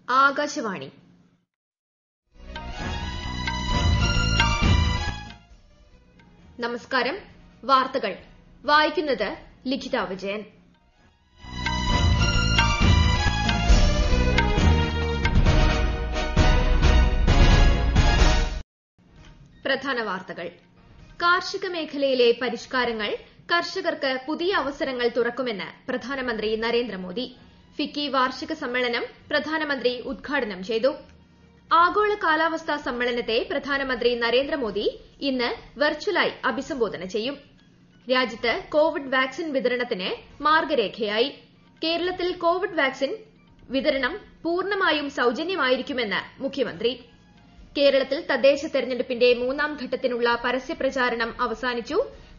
ആകാശവാണി നമസ്കാരം. വാർത്തകൾ വായിക്കുന്നത് ലിഖിത വിജയൻ. പ്രധാന വാർത്തകൾ. കാർഷിക മേഖലയിലെ പരിഷ്കാരങ്ങൾ കർഷകർക്ക് പുതിയ അവസരങ്ങൾ തുറക്കുമെന്ന് പ്രധാനമന്ത്രി നരേന്ദ്രമോദി. ഫിക്കി വാർഷിക സമ്മേളനം പ്രധാനമന്ത്രി ഉദ്ഘാടനം ചെയ്തു. ആഗോള കാലാവസ്ഥാ സമ്മേളനത്തെ പ്രധാനമന്ത്രി നരേന്ദ്രമോദി ഇന്ന് വെർച്വലായി അഭിസംബോധന ചെയ്യും. രാജ്യത്ത് കോവിഡ് വാക്സിൻ വിതരണത്തിന് മാർഗരേഖയായി. കേരളത്തിൽ കോവിഡ് വാക്സിൻ വിതരണം പൂർണ്ണമായും സൌജന്യമായിരിക്കുമെന്ന് മുഖ്യമന്ത്രി. കേരളത്തിൽ തദ്ദേശ തെരഞ്ഞെടുപ്പിന്റെ മൂന്നാം ഘട്ടത്തിനുള്ള പരസ്യപ്രചാരണം അവസാനിച്ചു.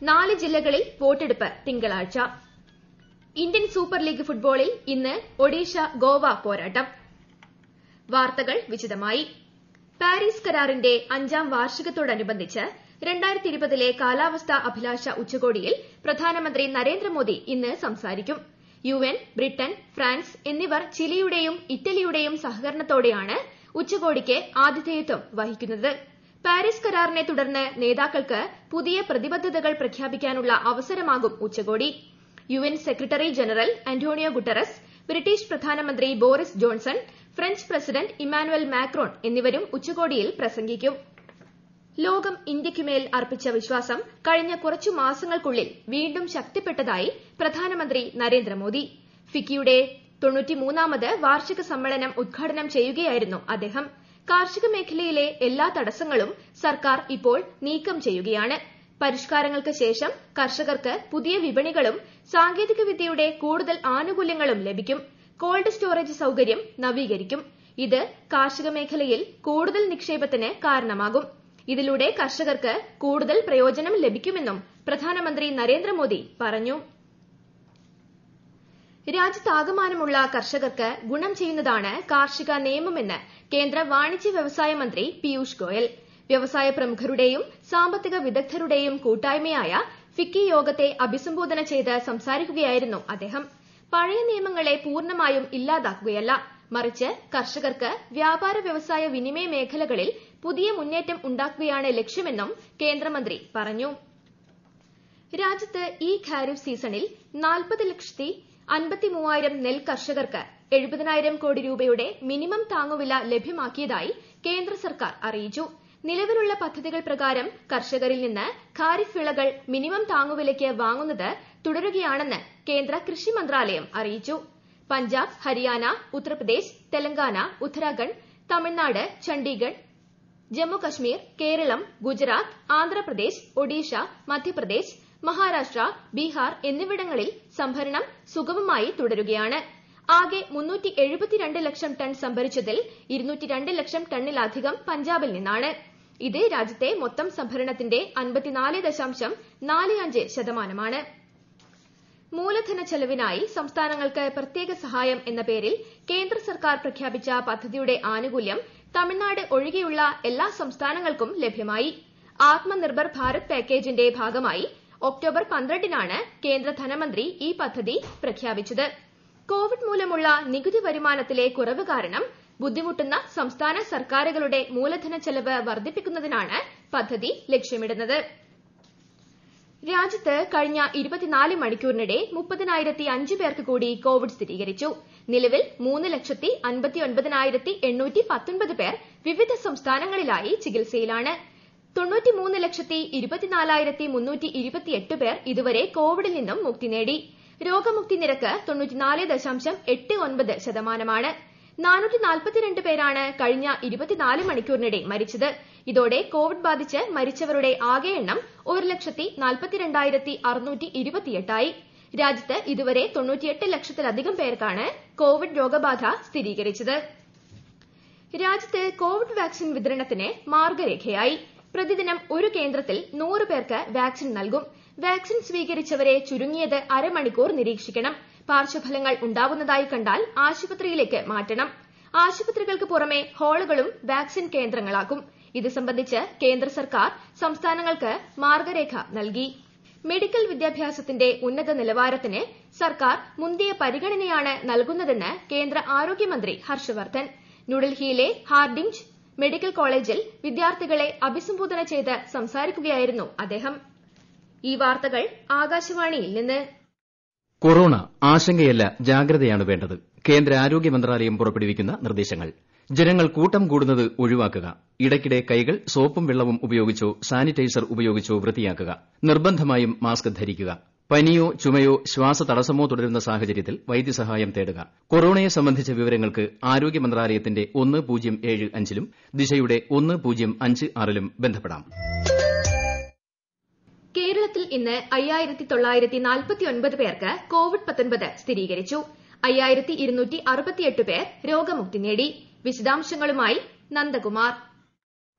4 ജില്ലകളിൽ വോട്ടെടുപ്പ് തിങ്കളാഴ്ച. ഇന്ത്യൻ സൂപ്പർ ലീഗ് ഫുട്ബോളിൽ ഇന്ന് ഒഡീഷ ഗോവ പോരാട്ടം. വാർത്തകൾ വിശദമായി. പാരീസ് കരാറിന്റെ 5ാം വാർഷികത്തോടനുബന്ധിച്ച് 2020 കാലാവസ്ഥാ അഭിലാഷ ഉച്ചകോടിയിൽ പ്രധാനമന്ത്രി നരേന്ദ്രമോദി ഇന്ന് സംസാരിക്കും. UN, ബ്രിട്ടൻ, ഫ്രാൻസ് എന്നിവർ ചിലിയുടെയും ഇറ്റലിയുടെയും സഹകരണത്തോടെയാണ് ഉച്ചകോടിക്ക് ആതിഥേയത്വം വഹിക്കുന്നത്. പാരീസ് കരാറിനെ തുടർന്ന് നേതാക്കൾക്ക് പുതിയ പ്രതിബദ്ധതകൾ പ്രഖ്യാപിക്കാനുള്ള അവസരമാകും ഉച്ചകോടി. UN secretary general Antonio Guterres, British പ്രധാനമന്ത്രി Boris Johnson, French president Emmanuel Macron എന്നിവരും ഉച്ചകോടിയിൽ പ്രസംഗിക്കും. ലോകം ഇന്ത്യയ്ക്കുമേൽ അർപ്പിച്ച വിശ്വാസം കഴിഞ്ഞ കുറച്ചു മാസങ്ങൾക്കുള്ളിൽ വീണ്ടും ശക്തിപ്പെട്ടതായി പ്രധാനമന്ത്രി നരേന്ദ്രമോദി. ഫിക്കിയുടെ 93ാമത് വാർഷിക സമ്മേളനം ഉദ്ഘാടനം ചെയ്യുകയായിരുന്നു അദ്ദേഹം. കാർഷിക മേഖലയിലെ എല്ലാ തടസ്സങ്ങളും സർക്കാർ ഇപ്പോൾ നീക്കം ചെയ്യുകയാണ്. പരിഷ്കാരങ്ങൾക്ക് ശേഷം കർഷകർക്ക് പുതിയ വിപണികളും സാങ്കേതികവിദ്യയുടെ കൂടുതൽ ആനുകൂല്യങ്ങളും ലഭിക്കും. കോൾഡ് സ്റ്റോറേജ് സൌകര്യം നവീകരിക്കും. ഇത് കാർഷിക മേഖലയിൽ കൂടുതൽ നിക്ഷേപത്തിന് കാരണമാകും. ഇതിലൂടെ കർഷകർക്ക് കൂടുതൽ പ്രയോജനം ലഭിക്കുമെന്നും പ്രധാനമന്ത്രി നരേന്ദ്രമോദി പറഞ്ഞു. രാജ്യത്താകമാനമുള്ള കർഷകർക്ക് ഗുണം ചെയ്യുന്നതാണ് കാർഷിക നിയമമെന്ന് കേന്ദ്ര വാണിജ്യ വ്യവസായ മന്ത്രി പീയൂഷ് ഗോയൽ. വ്യവസായ പ്രമുഖരുടെയും സാമ്പത്തിക വിദഗ്ധരുടെയും കൂട്ടായ്മയായ ഫിക്കി യോഗത്തെ അഭിസംബോധന ചെയ്ത് സംസാരിക്കുകയായിരുന്നു അദ്ദേഹം. പഴയ നിയമങ്ങളെ പൂർണ്ണമായും ഇല്ലാതാക്കുകയല്ല, മറിച്ച് കർഷകർക്ക് വ്യാപാര വ്യവസായ വിനിമയ മേഖലകളിൽ പുതിയ മുന്നേറ്റം ഉണ്ടാക്കുകയാണ് ലക്ഷ്യമെന്നും കേന്ദ്രമന്ത്രി പറഞ്ഞു. രാജ്യത്ത് ഈ ഖാരിഫ് സീസണിൽ 40,53,000 നെൽ കർഷകർക്ക് 70,000 കോടി രൂപയുടെ മിനിമം താങ്ങുവില ലഭ്യമാക്കിയതായി കേന്ദ്ര സർക്കാർ അറിയിച്ചു. നിലവിലുള്ള പദ്ധതികൾ പ്രകാരം കർഷകരിൽ നിന്ന് ഖാരിഫ് വിളകൾ മിനിമം താങ്ങുവിലയ്ക്ക് വാങ്ങുന്നത് തുടരുകയാണെന്ന് കേന്ദ്ര കൃഷി മന്ത്രാലയം അറിയിച്ചു. പഞ്ചാബ്, ഹരിയാന, ഉത്തർപ്രദേശ്, തെലങ്കാന, ഉത്തരാഖണ്ഡ്, തമിഴ്നാട്, ചണ്ഡീഗഡ്, ജമ്മുകശ്മീർ, കേരളം, ഗുജറാത്ത്, ആന്ധ്രാപ്രദേശ്, ഒഡീഷ, മധ്യപ്രദേശ്, മഹാരാഷ്ട്ര, ബീഹാർ എന്നിവിടങ്ങളിൽ സംഭരണം സുഗമമായി തുടരുകയാണ്. ആകെ 372 ലക്ഷം ടൺ സംഭരിച്ചതിൽ 202 ലക്ഷം ടണ്ണിലധികം പഞ്ചാബിൽ നിന്നാണ്. ഇത് രാജ്യത്തെ മൊത്തം സംഭരണത്തിന്റെ 54.45%. മൂലധന ചെലവിനായി സംസ്ഥാനങ്ങൾക്ക് പ്രത്യേക സഹായം എന്ന പേരിൽ കേന്ദ്ര സർക്കാർ പ്രഖ്യാപിച്ച പദ്ധതിയുടെ ആനുകൂല്യം തമിഴ്നാട് ഒഴികെയുള്ള എല്ലാ സംസ്ഥാനങ്ങൾക്കും ലഭ്യമായി. ആത്മനിർഭർ ഭാരത് പാക്കേജിന്റെ ഭാഗമായി ഒക്ടോബർ 12-നാണ് കേന്ദ്ര ധനമന്ത്രി ഈ പദ്ധതി പ്രഖ്യാപിച്ചത്. കോവിഡ് മൂലമുള്ള നികുതി വരുമാനത്തിലെ കുറവ് കാരണം ബുദ്ധിമുട്ടുന്ന സംസ്ഥാന സർക്കാരുകളുടെ മൂലധന ചെലവ് വർദ്ധിപ്പിക്കുന്നതിനാണ് പദ്ധതി ലക്ഷ്യമിടുന്നത്. രാജ്യത്ത് കഴിഞ്ഞ 24 മണിക്കൂറിനിടെ 30,005 പേർക്ക് കൂടി കോവിഡ് സ്ഥിരീകരിച്ചു. നിലവിൽ 3,59,819 പേർ വിവിധ സംസ്ഥാനങ്ങളിലായി ചികിത്സയിലാണ്. 93,24,328 പേർ ഇതുവരെ കോവിഡിൽ നിന്നും മുക്തി നേടി. രോഗമുക്തി നിരക്ക് 94.89%. 442 പേരാണ് കഴിഞ്ഞ 24 മണിക്കൂറിനിടെ മരിച്ചത്. ഇതോടെ കോവിഡ് ബാധിച്ച് മരിച്ചവരുടെ ആകെ എണ്ണം 1,42,628 രാജ്യത്ത് ഇതുവരെ 98 ലക്ഷത്തിലധികം പേർക്കാണ് കോവിഡ് രോഗബാധ സ്ഥിരീകരിച്ചത്. രാജ്യത്ത് കോവിഡ് വാക്സിൻ വിതരണത്തിന് മാർഗരേഖയായി. പ്രതിദിനം ഒരു കേന്ദ്രത്തിൽ 100 പേർക്ക് വാക്സിൻ നൽകും. വാക്സിൻ സ്വീകരിച്ചവരെ ചുരുങ്ങിയത് അരമണിക്കൂർ നിരീക്ഷിക്കണം. പാർശ്വഫലങ്ങൾ ഉണ്ടാവുന്നതായി കണ്ടാൽ ആശുപത്രിയിലേക്ക് മാറ്റണം. ആശുപത്രികൾക്ക് പുറമെ ഹാളുകളും വാക്സിൻ കേന്ദ്രങ്ങളാക്കും. ഇത് സംബന്ധിച്ച് കേന്ദ്ര സർക്കാർ സംസ്ഥാനങ്ങൾക്ക് മാർഗരേഖ നൽകി. മെഡിക്കൽ വിദ്യാഭ്യാസത്തിന്റെ ഉന്നത നിലവാരത്തിന് സർക്കാർ മുന്തിയ പരിഗണനയാണ് നൽകുന്നതെന്ന് കേന്ദ്ര ആരോഗ്യമന്ത്രി ഹർഷവർദ്ധൻ. ന്യൂഡൽഹിയിലെ ഹാർഡിഞ്ച് മെഡിക്കൽ കോളേജിൽ വിദ്യാർത്ഥികളെ അഭിസംബോധന ചെയ്ത് സംസാരിക്കുകയായിരുന്നു അദ്ദേഹം. ഈ വാർത്തകൾ ആകാശവാണിയിൽ നിന്ന്. കൊറോണ ആശങ്കയല്ല, ജാഗ്രതയാണ് വേണ്ടത്. കേന്ദ്ര ആരോഗ്യ മന്ത്രാലയം പുറപ്പെടുവിക്കുന്ന നിർദ്ദേശങ്ങൾ. ജനങ്ങൾ കൂട്ടം കൂടുന്നത് ഒഴിവാക്കുക. ഇടയ്ക്കിടെ കൈകൾ സോപ്പും വെള്ളവും ഉപയോഗിച്ചോ സാനിറ്റൈസർ ഉപയോഗിച്ചോ വൃത്തിയാക്കുക. നിർബന്ധമായും മാസ്ക് ധരിക്കുക. പനിയോ ചുമയോ ശ്വാസതടസ്സമോ തുടരുന്ന സാഹചര്യത്തിൽ വൈദ്യസഹായം തേടുക. കൊറോണയെ സംബന്ധിച്ച വിവരങ്ങൾക്ക് ആരോഗ്യ മന്ത്രാലയത്തിന്റെ 1075ലും ദിശയുടെ 1056ലും ബന്ധപ്പെടാം. കേരളത്തിൽ ഇന്ന് 5949 പേർക്ക് കോവിഡ്-19 സ്ഥിരീകരിച്ചു. 5268 പേർ രോഗമുക്തി നേടി. വിശദാംശങ്ങളുമായി നന്ദകുമാർ.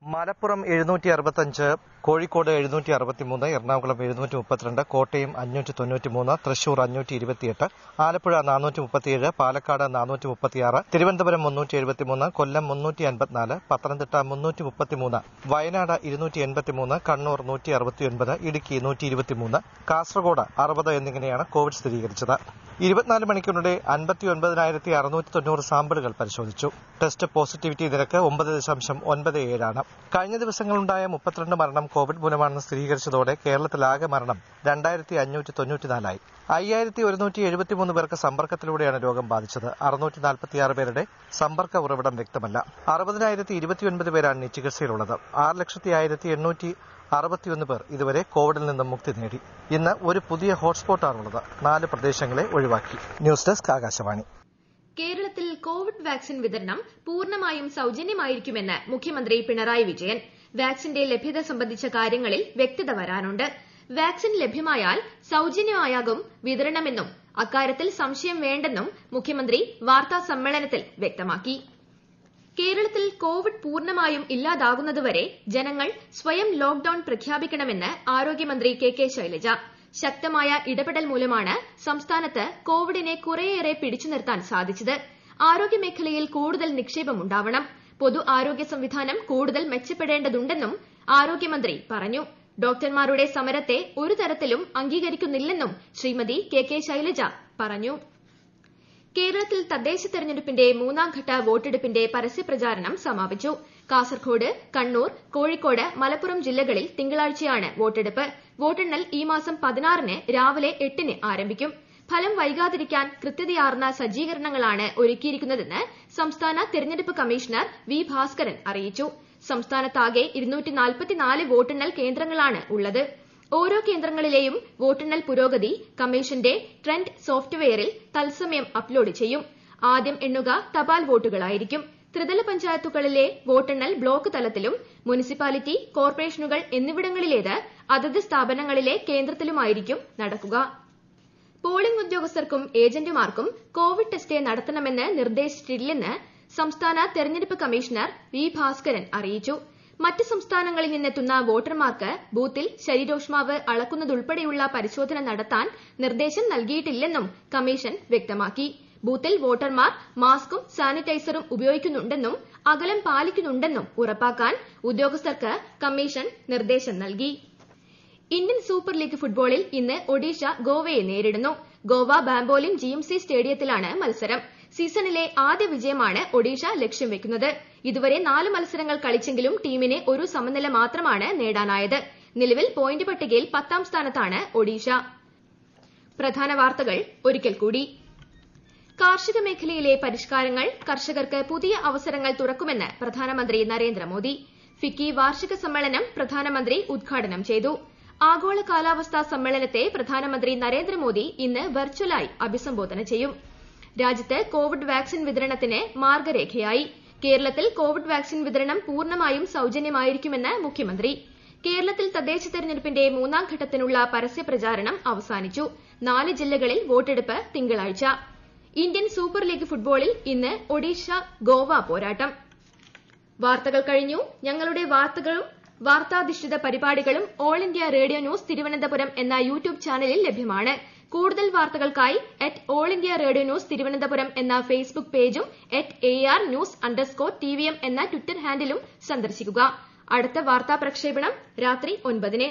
മലപ്പുറം 765, കോഴിക്കോട് 763, എറണാകുളം 732, കോട്ടയം 593, തൃശൂർ 528, ആലപ്പുഴ 437, പാലക്കാട് 436, തിരുവനന്തപുരം 373, കൊല്ലം 354, പത്തനംതിട്ട 333, വയനാട് 283, കണ്ണൂർ 169, ഇടുക്കി 123, കാസർഗോഡ് 60 എന്നിങ്ങനെയാണ് കോവിഡ് സ്ഥിരീകരിച്ചത്. 24 മണിക്കൂറിനിടെ 59,690 സാമ്പിളുകൾ പരിശോധിച്ചു. ടെസ്റ്റ് പോസിറ്റിവിറ്റി നിരക്ക് 9.97 ആണ്. കഴിഞ്ഞ ദിവസങ്ങളുണ്ടായ 32 മരണം കോവിഡ് മൂലമാണെന്ന് സ്ഥിരീകരിച്ചതോടെ കേരളത്തിലാകെ മരണം 2594 ആയി. 5173 പേർക്ക് സമ്പർക്കത്തിലൂടെയാണ് രോഗം ബാധിച്ചത്. 646 പേരുടെ സമ്പർക്ക ഉറവിടം വ്യക്തമല്ല. 60,029 പേരാണ് ചികിത്സയിലുള്ളത്. 6,01,861 പേർ ഇതുവരെ കോവിഡിൽ നിന്നും മുക്തി നേടി. ഇന്ന് ഒരു പുതിയ ഹോട്ട്സ്പോട്ടാണുള്ളത്. 4 പ്രദേശങ്ങളെ ഒഴിവാക്കി. News desk Akashvani. കേരളത്തിൽ കോവിഡ് വാക്സിൻ വിതരണം പൂർണ്ണമായും സൌജന്യമായിരിക്കുമെന്ന് മുഖ്യമന്ത്രി പിണറായി വിജയൻ. വാക്സിന്റെ ലഭ്യത സംബന്ധിച്ച കാര്യങ്ങളിൽ വ്യക്തത വരാനുണ്ട്. വാക്സിൻ ലഭ്യമായാൽ സൌജന്യമായാകും വിതരണമെന്നും അക്കാര്യത്തിൽ സംശയം വേണ്ടെന്നും മുഖ്യമന്ത്രി വാർത്താ സമ്മേളനത്തിൽ വ്യക്തമാക്കി. കേരളത്തിൽ കോവിഡ് പൂർണ്ണമായും ഇല്ലാതാകുന്നതുവരെ ജനങ്ങൾ സ്വയം ലോക്ഡൌൺ പ്രഖ്യാപിക്കണമെന്ന് ആരോഗ്യമന്ത്രി കെ ശൈലജ. ശക്തമായ ഇടപെടൽ മൂലമാണ് സംസ്ഥാനത്ത് കോവിഡിനെ കുറേയേറെ പിടിച്ചു നിർത്താൻ സാധിച്ചത്. ആരോഗ്യമേഖലയിൽ കൂടുതൽ നിക്ഷേപമുണ്ടാവണം. പൊതു ആരോഗ്യ സംവിധാനം കൂടുതൽ മെച്ചപ്പെടേണ്ടതുണ്ടെന്നും ആരോഗ്യമന്ത്രി പറഞ്ഞു. ഡോക്ടർമാരുടെ സമരത്തെ ഒരു തരത്തിലും അംഗീകരിക്കുന്നില്ലെന്നും ശ്രീമതി കെ ശൈലജ പറഞ്ഞു. കേരളത്തിൽ തദ്ദേശ തെരഞ്ഞെടുപ്പിന്റെ 3ാംഘട്ട വോട്ടെടുപ്പിന്റെ പരസ്യപ്രചാരണം സമാപിച്ചു. കാസർഗോഡ്, കണ്ണൂർ, കോഴിക്കോട്, മലപ്പുറം ജില്ലകളിൽ തിങ്കളാഴ്ചയാണ് വോട്ടെടുപ്പ്. വോട്ടെണ്ണൽ ഈ മാസം 16 രാവിലെ 8 ആരംഭിക്കും. ഫലം വൈകാതിരിക്കാൻ കൃത്യതയാർന്ന സജ്ജീകരണങ്ങളാണ് ഒരുക്കിയിരിക്കുന്നതെന്ന് സംസ്ഥാന തെരഞ്ഞെടുപ്പ് കമ്മീഷണർ വി ഭാസ്കരൻ അറിയിച്ചു. സംസ്ഥാനത്താകെ 244 വോട്ടെണ്ണൽ കേന്ദ്രങ്ങളാണ് ഉള്ളത്. ഓരോ കേന്ദ്രങ്ങളിലെയും വോട്ടെണ്ണൽ പുരോഗതി കമ്മീഷന്റെ ട്രെൻഡ് സോഫ്റ്റ്വെയറിൽ തത്സമയം അപ്ലോഡ് ചെയ്യും. ആദ്യം എണ്ണുക തപാൽ വോട്ടുകളായിരിക്കും. ത്രിതല പഞ്ചായത്തുകളിലെ വോട്ടെണ്ണൽ ബ്ലോക്ക് തലത്തിലും മുനിസിപ്പാലിറ്റി, കോർപ്പറേഷനുകൾ എന്നിവിടങ്ങളിലേത് അതത് സ്ഥാപനങ്ങളിലെ കേന്ദ്രത്തിലുമായിരിക്കും നടക്കുക. പോളിംഗ് ഉദ്യോഗസ്ഥർക്കും ഏജന്റുമാർക്കും കോവിഡ് ടെസ്റ്റ് നടത്തണമെന്ന് നിർദ്ദേശിച്ചിട്ടില്ലെന്ന് സംസ്ഥാന തെരഞ്ഞെടുപ്പ് കമ്മീഷണർ വി ഭാസ്കരൻ അറിയിച്ചു. മറ്റ് സംസ്ഥാനങ്ങളിൽ നിന്നെത്തുന്ന വോട്ടർമാർക്ക് ബൂത്തിൽ ശരീരോഷ്മാവ് അളക്കുന്നതുൾപ്പെടെയുള്ള പരിശോധന നടത്താൻ നിർദ്ദേശം നൽകിയിട്ടില്ലെന്നും കമ്മീഷൻ വ്യക്തമാക്കി. ബൂത്തിൽ വോട്ടർമാർ മാസ്കും സാനിറ്റൈസറും ഉപയോഗിക്കുന്നുണ്ടെന്നും അകലം പാലിക്കുന്നുണ്ടെന്നും ഉറപ്പാക്കാൻ ഉദ്യോഗസ്ഥർക്ക് കമ്മീഷൻ നിർദ്ദേശം നൽകി. ഇന്ത്യൻ സൂപ്പർ ലീഗ് ഫുട്ബോളിൽ ഇന്ന് ഒഡീഷ ഗോവയെ നേരിടുന്നു. ഗോവ ബാംബോലിം GMC സ്റ്റേഡിയത്തിലാണ് മത്സരം. സീസണിലെ ആദ്യ വിജയമാണ് ഒഡീഷ ലക്ഷ്യം വെക്കുന്നത്. ഇതുവരെ 4 മത്സരങ്ങൾ കളിച്ചെങ്കിലും ടീമിന് ഒരു സമനില മാത്രമാണ് നേടാനായത്. നിലവിൽ പോയിന്റ് പട്ടികയിൽ 10ാം സ്ഥാനത്താണ് ഒഡീഷ. പ്രധാന വാർത്തകൾ ഒരിക്കൽ കൂടി. കാർഷിക മേഖലയിലെ പരിഷ്കാരങ്ങൾ കർഷകർക്ക് പുതിയ അവസരങ്ങൾ തുറക്കുമെന്ന് പ്രധാനമന്ത്രി നരേന്ദ്രമോദി. ഫിക്കി വാർഷിക സമ്മേളനം പ്രധാനമന്ത്രി ഉദ്ഘാടനം ചെയ്തു. ആഗോള കാലാവസ്ഥാ സമ്മേളനത്തെ പ്രധാനമന്ത്രി നരേന്ദ്രമോദി ഇന്ന് വെർച്വലായി അഭിസംബോധന ചെയ്യും. രാജ്യത്ത് കോവിഡ് വാക്സിൻ വിതരണത്തിന് മാർഗരേഖയായി. കേരളത്തിൽ കോവിഡ് വാക്സിൻ വിതരണം പൂർണ്ണമായും സൌജന്യമായിരിക്കുമെന്ന് മുഖ്യമന്ത്രി. കേരളത്തിൽ തദ്ദേശ തെരഞ്ഞെടുപ്പിന്റെ 3ാം ഘട്ടത്തിനുള്ള പരസ്യപ്രചാരണം അവസാനിച്ചു. 4 ജില്ലകളിൽ വോട്ടെടുപ്പ് തിങ്കളാഴ്ച. ഇന്ത്യൻ സൂപ്പർ ലീഗ് ഫുട്ബോളിൽ ഇന്ന് ഒഡീഷ ഗോവ പോരാട്ടം. വാർത്തകൾ കഴിഞ്ഞു. ഞങ്ങളുടെ വാർത്തകളും വാർത്താധിഷ്ഠിത പരിപാടികളും all India radio news Thiruvananthapuram എന്ന യൂട്യൂബ് ചാനലിൽ ലഭ്യമാണ്. കൂടുതൽ വാർത്തകൾക്കായി @AllIndiaRadioNews തിരുവനന്തപുരം എന്ന ഫേസ്ബുക്ക് പേജും @ARnews_TVM എന്ന ട്വിറ്റർ ഹാൻഡിലും സന്ദർശിക്കുക. അടുത്ത വാർത്താ പ്രക്ഷേപണം രാത്രി 9-ന്.